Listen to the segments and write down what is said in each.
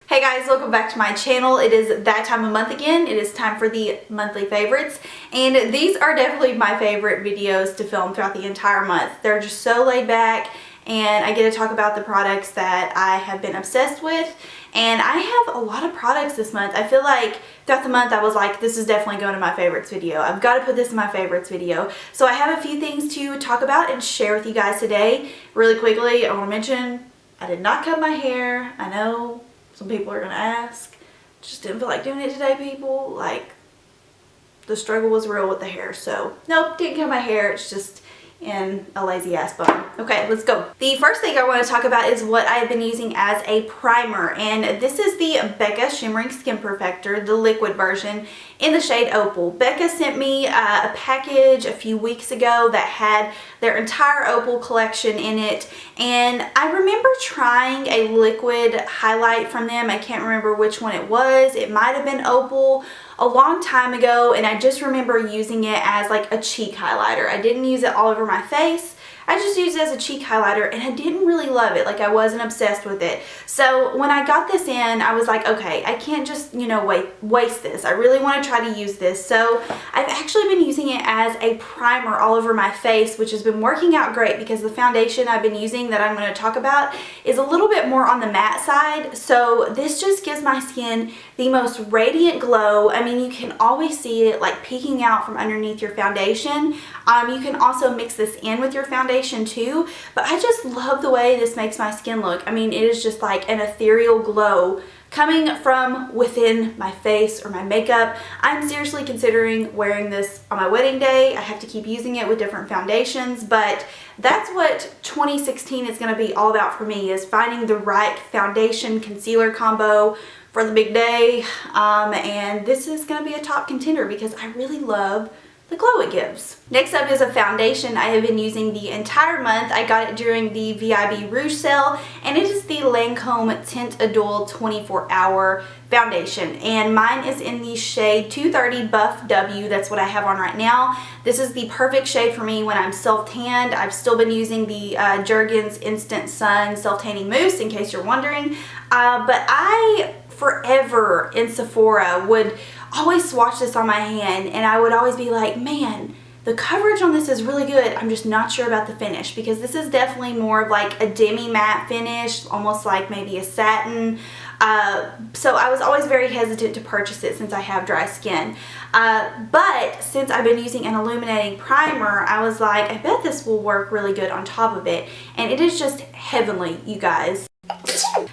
Hey guys, welcome back to my channel. It is that time of month again. It is time for the monthly favorites, and these are definitely my favorite videos to film throughout the entire month. They're just so laid back, and I get to talk about the products that I have been obsessed with. And I have a lot of products this month. I feel like throughout the month I was like, this is definitely going to my favorites video. I've got to put this in my favorites video. So I have a few things to talk about and share with you guys today. Really quickly, I want to mention I did not cut my hair. I know some people are going to ask. Just didn't feel like doing it today, people. Like, the struggle was real with the hair. So, nope, didn't cut my hair. It's just in a lazy ass bun. Okay, let's go. The first thing I want to talk about is what I have been using as a primer, and this is the BECCA Shimmering Skin Perfector, the liquid version in the shade Opal. BECCA sent me a package a few weeks ago that had their entire Opal collection in it, and I remember trying a liquid highlight from them. I can't remember which one it was. It might have been Opal a long time ago, and I just remember using it as like a cheek highlighter. I didn't use it all over my face. I just used it as a cheek highlighter, and I didn't really love it. Like, I wasn't obsessed with it. So when I got this in, I was like, okay, I can't just, you know, waste this. I really want to try to use this. So I've actually been using it as a primer all over my face, which has been working out great because the foundation I've been using that I'm going to talk about is a little bit more on the matte side. So this just gives my skin the most radiant glow. I mean, you can always see it like peeking out from underneath your foundation. You can also mix this in with your foundation too, but I just love the way this makes my skin look. I mean, it is just like an ethereal glow coming from within my face or my makeup. I'm seriously considering wearing this on my wedding day. I have to keep using it with different foundations, but that's what 2016 is going to be all about for me, is finding the right foundation concealer combo for the big day. And this is going to be a top contender because I really love the glow it gives. Next up is a foundation I have been using the entire month. I got it during the VIB Rouge sale, and it is the Lancome Teint Idole 24-Hour Foundation, and mine is in the shade 230 Buff W. That's what I have on right now. This is the perfect shade for me when I'm self-tanned. I've still been using the Jergens Instant Sun Self-Tanning Mousse, in case you're wondering, but I forever in Sephora would always swatch this on my hand, and I would always be like, man, the coverage on this is really good. I'm just not sure about the finish, because this is definitely more of like a demi matte finish, almost like maybe a satin. So I was always very hesitant to purchase it since I have dry skin. But since I've been using an illuminating primer, I was like, I bet this will work really good on top of it. And it is just heavenly, you guys.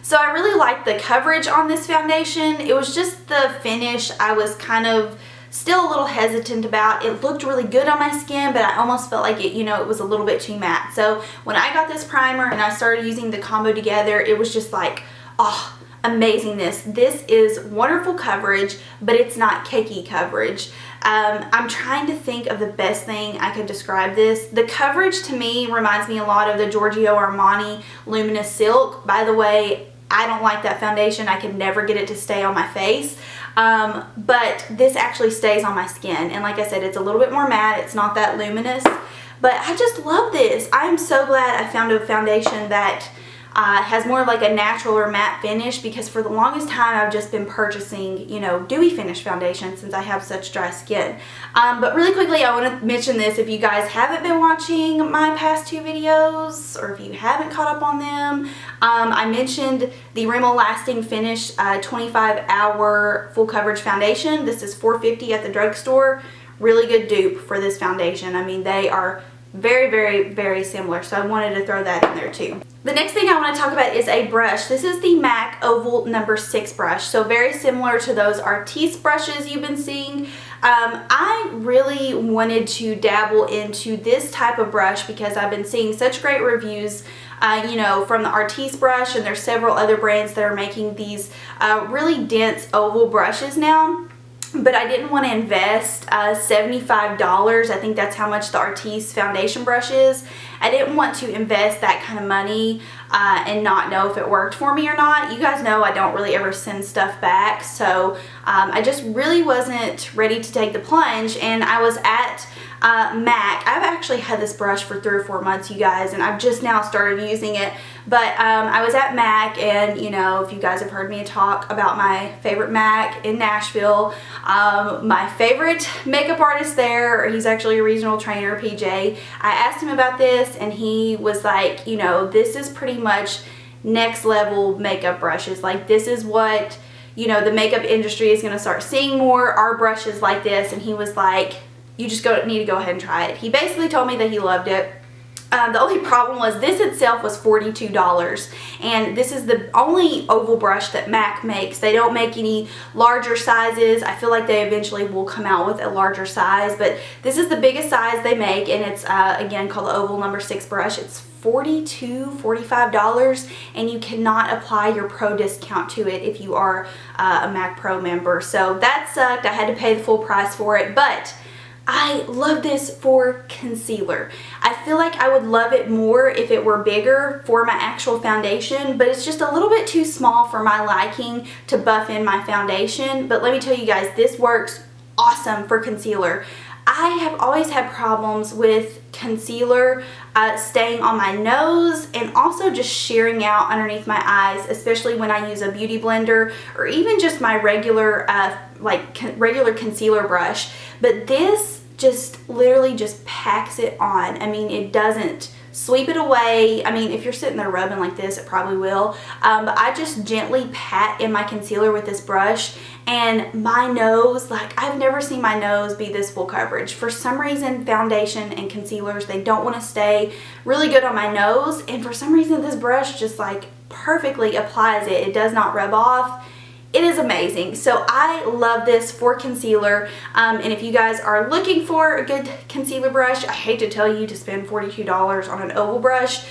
So I really liked the coverage on this foundation. It was just the finish I was kind of still a little hesitant about. It looked really good on my skin, but I almost felt like it, you know, it was a little bit too matte. So when I got this primer and I started using the combo together, it was just like, oh, amazingness. This is wonderful coverage, but it's not cakey coverage. I'm trying to think of the best thing I could describe this. The coverage to me reminds me a lot of the Giorgio Armani Luminous Silk. By the way, I don't like that foundation. I could never get it to stay on my face. But this actually stays on my skin. And like I said, it's a little bit more matte. It's not that luminous. But I just love this. I'm so glad I found a foundation that has more of like a natural or matte finish, because for the longest time I've just been purchasing, you know, dewy finish foundation since I have such dry skin. But really quickly, I want to mention this. If you guys haven't been watching my past two videos, or if you haven't caught up on them, I mentioned the Rimmel Lasting Finish 25-Hour Full Coverage Foundation. This is $4.50 at the drugstore. Really good dupe for this foundation. I mean, they are very, very, very similar, so I wanted to throw that in there too. The next thing I want to talk about is a brush. This is the MAC Oval No. 6 brush, so very similar to those Artiste brushes you've been seeing. I really wanted to dabble into this type of brush because I've been seeing such great reviews, you know, from the Artiste brush, and there's several other brands that are making these really dense oval brushes now. But I didn't want to invest $75. I think that's how much the Artiste foundation brush is. I didn't want to invest that kind of money and not know if it worked for me or not. You guys know I don't really ever send stuff back, so I just really wasn't ready to take the plunge. And I was at MAC. I've actually had this brush for 3 or 4 months, you guys, and I've just now started using it. But I was at MAC, and you know, if you guys have heard me talk about my favorite MAC in Nashville, my favorite makeup artist there, he's actually a regional trainer, PJ. I asked him about this, and he was like, you know, this is pretty much next level makeup brushes. Like, this is what, you know, the makeup industry is going to start seeing more, our brushes like this. And he was like, you just need to go ahead and try it. He basically told me that he loved it. The only problem was this itself was $42, and this is the only oval brush that MAC makes. They don't make any larger sizes. I feel like they eventually will come out with a larger size, but this is the biggest size they make, and it's again called the Oval No. 6 brush. It's $45, and you cannot apply your pro discount to it if you are a MAC Pro member. So that sucked. I had to pay the full price for it, but I love this for concealer. I feel like I would love it more if it were bigger for my actual foundation, but it's just a little bit too small for my liking to buff in my foundation. But let me tell you guys, this works awesome for concealer. I have always had problems with concealer staying on my nose and also just shearing out underneath my eyes, especially when I use a beauty blender or even just my regular regular concealer brush. But this just literally just packs it on. I mean, it doesn't sweep it away. I mean, if you're sitting there rubbing like this, it probably will. But I just gently pat in my concealer with this brush, and my nose, like, I've never seen my nose be this full coverage. For some reason, foundation and concealers, they don't want to stay really good on my nose, and for some reason this brush just like perfectly applies it. It does not rub off. It is amazing. So I love this for concealer, and if you guys are looking for a good concealer brush, I hate to tell you to spend $42 on an oval brush,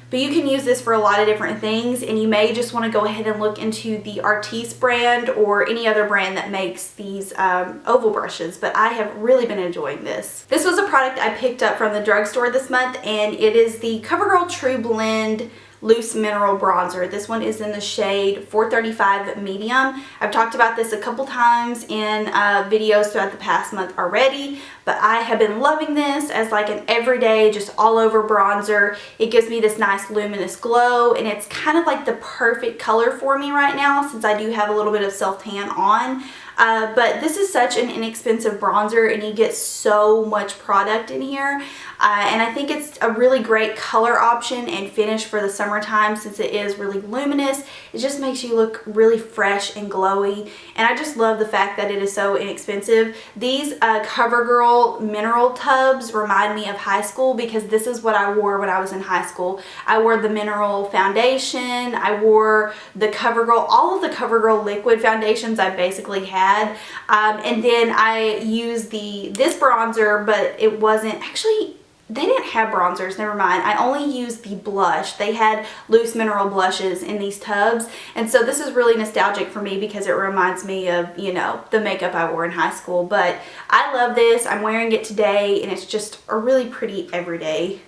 but you can use this for a lot of different things, and you may just want to go ahead and look into the Artiste brand or any other brand that makes these oval brushes. But I have really been enjoying this. This was a product I picked up from the drugstore this month, and it is the CoverGirl True Blend Loose Mineral Bronzer. This one is in the shade 435 Medium. I've talked about this a couple times in videos throughout the past month already, but I have been loving this as like an everyday, just all over bronzer. It gives me this nice luminous glow, and it's kind of like the perfect color for me right now since I do have a little bit of self-tan on. But this is such an inexpensive bronzer, and you get so much product in here, and I think it's a really great color option and finish for the summertime since it is really luminous. It just makes you look really fresh and glowy, and I just love the fact that it is so inexpensive. These CoverGirl mineral tubs remind me of high school because this is what I wore when I was in high school. I wore the mineral foundation, I wore the CoverGirl, all of the CoverGirl liquid foundations I basically had. And then I used this bronzer, but it wasn't actually, they didn't have bronzers, never mind. I only used the blush. They had loose mineral blushes in these tubs, and so this is really nostalgic for me because it reminds me of, you know, the makeup I wore in high school. But I love this. I'm wearing it today, and it's just a really pretty everyday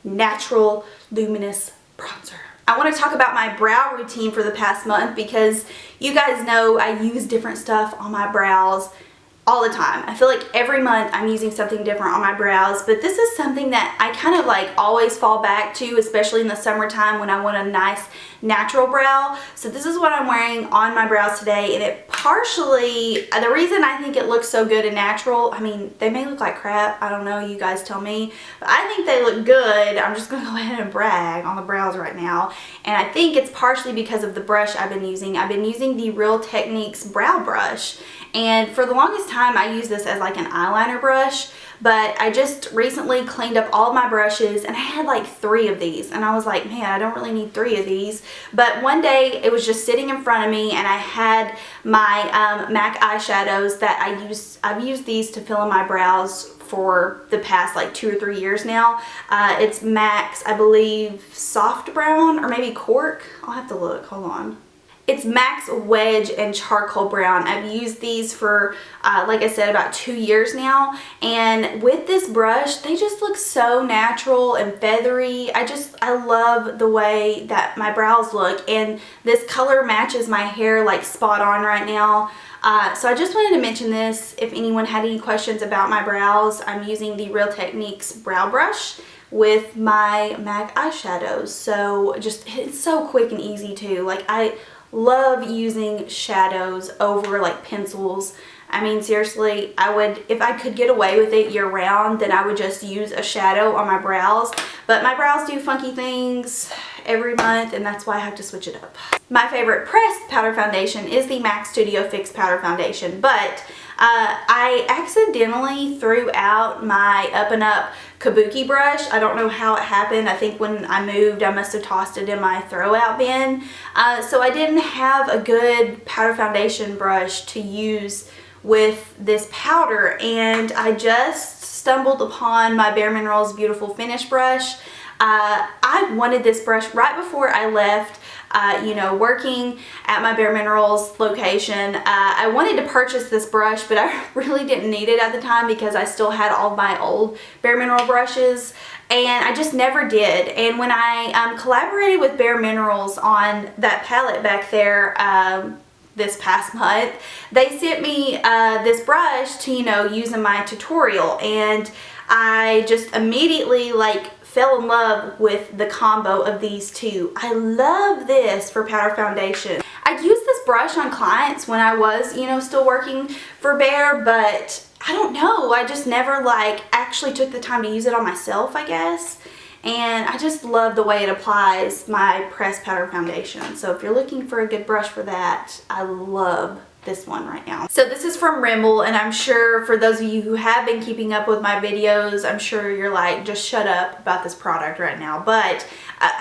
natural luminous bronzer. I want to talk about my brow routine for the past month because you guys know I use different stuff on my brows all the time. I feel like every month I'm using something different on my brows, but this is something that I kind of like always fall back to, especially in the summertime when I want a nice natural brow. So this is what I'm wearing on my brows today, and it partially, the reason I think it looks so good and natural, I mean, they may look like crap, I don't know, you guys tell me, but I think they look good. I'm just gonna go ahead and brag on the brows right now, and I think it's partially because of the brush I've been using. I've been using the Real Techniques brow brush, and for the longest time I used this as like an eyeliner brush, but I just recently cleaned up all of my brushes, and I had like 3 of these, and I was like, man, I don't really need 3 of these. But one day it was just sitting in front of me, and I had my MAC eyeshadows that I've used these to fill in my brows for the past like 2 or 3 years now. It's MAC's, I believe, Soft Brown or maybe Cork. I'll have to look, hold on. It's MAC's Wedge and Charcoal Brown. I've used these for, like I said, about 2 years now. And with this brush, they just look so natural and feathery. I love the way that my brows look. And this color matches my hair like spot on right now. So I just wanted to mention this if anyone had any questions about my brows. I'm using the Real Techniques brow brush. with my MAC eyeshadows. So just, it's so quick and easy too. Like, I love using shadows over like pencils. I mean, seriously, I would, if I could get away with it year round, then I would just use a shadow on my brows. But my brows do funky things every month, and that's why I have to switch it up. My favorite pressed powder foundation is the MAC Studio Fix Powder Foundation, but I accidentally threw out my Up and Up Kabuki brush. I don't know how it happened. I think when I moved, I must have tossed it in my throw-out bin. So I didn't have a good powder foundation brush to use with this powder, and I just stumbled upon my Bare Minerals Beautiful Finish brush. I wanted this brush right before I left, you know, working at my Bare Minerals location. I wanted to purchase this brush, but I really didn't need it at the time because I still had all my old Bare Mineral brushes, and I just never did. And when I collaborated with Bare Minerals on that palette back there, this past month, they sent me this brush to, you know, use in my tutorial, and I just immediately like fell in love with the combo of these two. I love this for powder foundation. I'd used this brush on clients when I was, you know, still working for Bare, but I don't know, I just never like actually took the time to use it on myself, I guess. And I just love the way it applies my pressed powder foundation. So if you're looking for a good brush for that, I love this one right now. So this is from Rimmel, and I'm sure for those of you who have been keeping up with my videos, I'm sure you're like, just shut up about this product right now. But I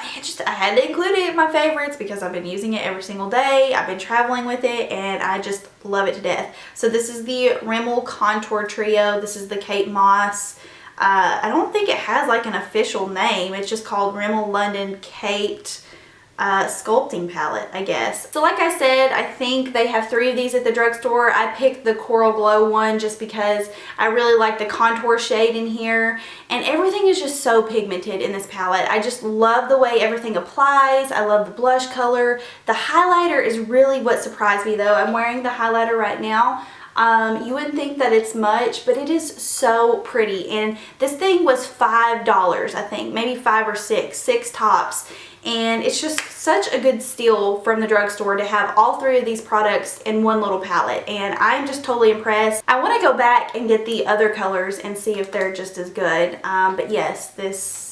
had to include it in my favorites because I've been using it every single day. I've been traveling with it, and I just love it to death. So this is the Rimmel Contour Trio. This is the Kate Moss. I don't think it has like an official name. It's just called Rimmel London Kate Sculpting Palette, I guess. So like I said, I think they have 3 of these at the drugstore. I picked the Coral Glow one just because I really like the contour shade in here, and everything is just so pigmented in this palette. I just love the way everything applies. I love the blush color. The highlighter is really what surprised me though. I'm wearing the highlighter right now. You wouldn't think that it's much, but it is so pretty, and this thing was $5, I think, maybe 5 or 6 tops, and it's just such a good steal from the drugstore to have all 3 of these products in one little palette, and I'm just totally impressed. I want to go back and get the other colors and see if they're just as good, but yes, this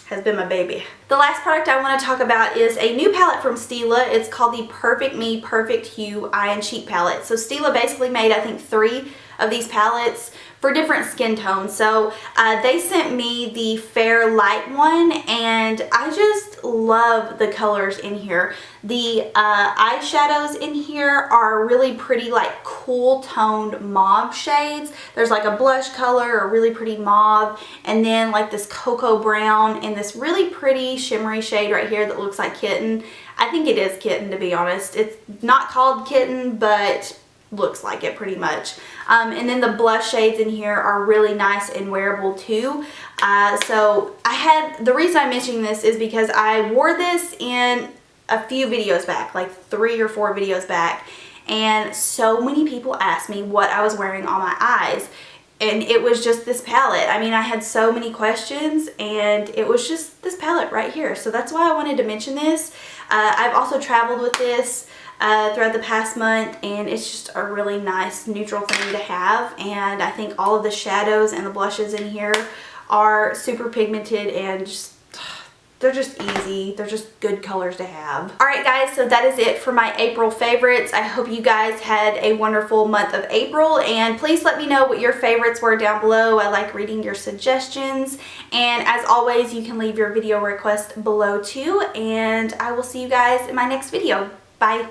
has been my baby. The last product I want to talk about is a new palette from Stila. It's called the Perfect Me Perfect Hue Eye and Cheek Palette. So Stila basically made, I think, 3 of these palettes for different skin tones. So they sent me the Fair Light one, and I just love the colors in here. The eyeshadows in here are really pretty, like cool toned mauve shades. There's like a blush color, a really pretty mauve, and then like this cocoa brown and this really pretty shimmery shade right here that looks like kitten. I think it is kitten, to be honest. It's not called kitten, but looks like it pretty much. And then the blush shades in here are really nice and wearable too. So the reason I'm mentioning this is because I wore this in a few videos back, like 3 or 4 videos back, and so many people asked me what I was wearing on my eyes, and it was just this palette. I mean, I had so many questions, and it was just this palette right here. So that's why I wanted to mention this. I've also traveled with this throughout the past month, and it's just a really nice neutral thing to have, and I think all of the shadows and the blushes in here are super pigmented, and just they're just easy. They're just good colors to have. Alright guys, so that is it for my April favorites. I hope you guys had a wonderful month of April, and please let me know what your favorites were down below. I like reading your suggestions, and as always, you can leave your video request below too, and I will see you guys in my next video. Bye!